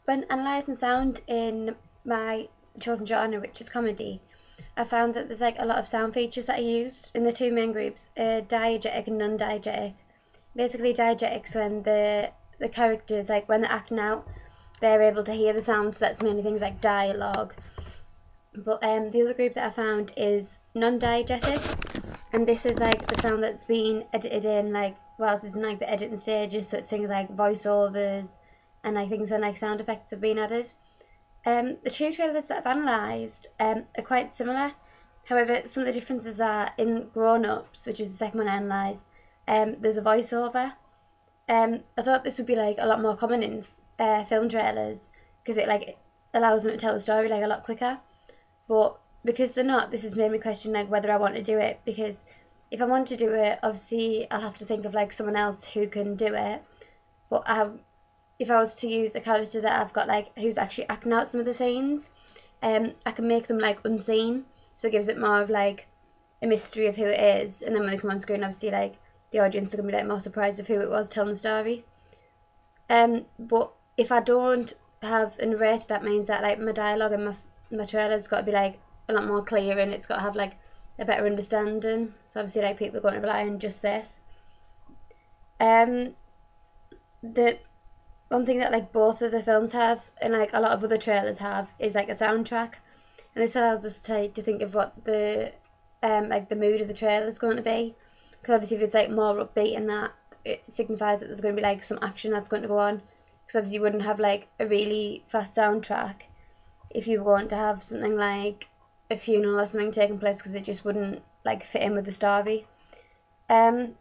When analysing sound in my chosen genre, which is comedy, I found that there's like a lot of sound features that are used in the two main groups, diegetic and non-diegetic. Basically, diegetics when the characters, like when they're acting out, they're able to hear the sounds. That's mainly things like dialogue. But the other group that I found is non-diegetic, and this is like the sound that's been edited in like whilst it's in like the editing stages. So it's things like voiceovers and like things when like sound effects have been added. The two trailers that I've analysed are quite similar. However, some of the differences are in Grown Ups, which is the second one I analysed. There's a voiceover. I thought this would be like a lot more common in film trailers because it like allows them to tell the story like a lot quicker. But because they're not, this has made me question like whether I want to do it, because if I want to do it, obviously I'll have to think of like someone else who can do it. But if I was to use a character that I've got like who's actually acting out some of the scenes, I can make them like unseen, so it gives it more of like a mystery of who it is, and then when they come on screen, obviously like the audience are gonna be like more surprised of who it was telling the story. But if I don't have a narrator, that means that like my dialogue and my trailer's got to be like a lot more clear, and it's got to have like a better understanding. So obviously like people are going to rely on just this. The one thing that like both of the films have, and like a lot of other trailers have, is like a soundtrack, and this allows us to think of what the like the mood of the trailer is going to be. Because obviously if it's like more upbeat and that, it signifies that there's going to be like some action that's going to go on. Because obviously you wouldn't have like a really fast soundtrack if you were going to have something like a funeral or something taking place, because it just wouldn't like fit in with the story. Obviously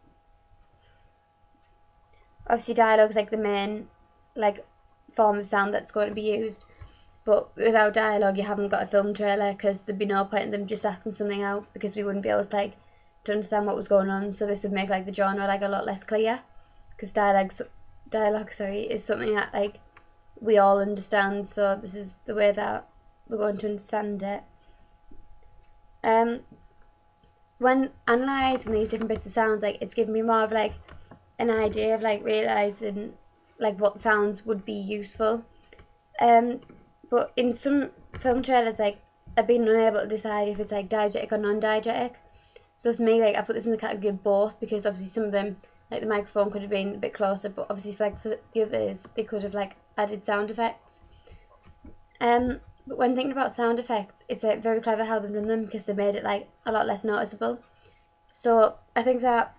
dialogue's like the main like form of sound that's going to be used, but without dialogue you haven't got a film trailer, because there'd be no point in them just acting something out, because we wouldn't be able to like to understand what was going on. So this would make like the genre like a lot less clear, because dialogue is something that like we all understand, so this is the way that we're going to understand it. When analysing these different bits of sounds, like it's given me more of like an idea of like realising like what sounds would be useful. But in some film trailers, like I've been unable to decide if it's like diegetic or non-diegetic. So for me, like I put this in the category of both, because obviously some of them, like the microphone could have been a bit closer, but obviously for the others, they could have like added sound effects. But when thinking about sound effects, it's like very clever how they've done them, because they made it like a lot less noticeable. So I think that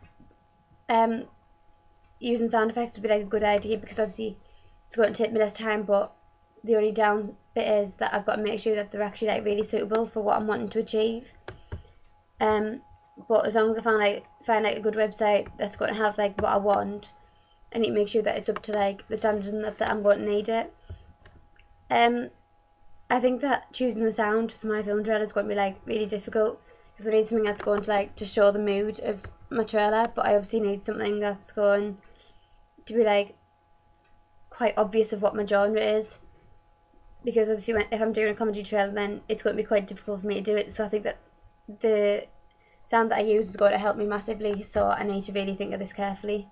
using sound effects would be like a good idea, because obviously it's going to take me less time, but the only down bit is that I've got to make sure that they're actually like really suitable for what I'm wanting to achieve. But as long as I find like a good website that's going to have like what I want, I need to make sure that it's up to like the standards and that I'm going to need it. I think that choosing the sound for my film trailer is going to be like really difficult, because I need something that's going to like to show the mood of my trailer, but I obviously need something that's going to be like quite obvious of what my genre is, because obviously if I'm doing a comedy trailer, then it's going to be quite difficult for me to do it. So I think that the sound that I use is going to help me massively, so I need to really think of this carefully.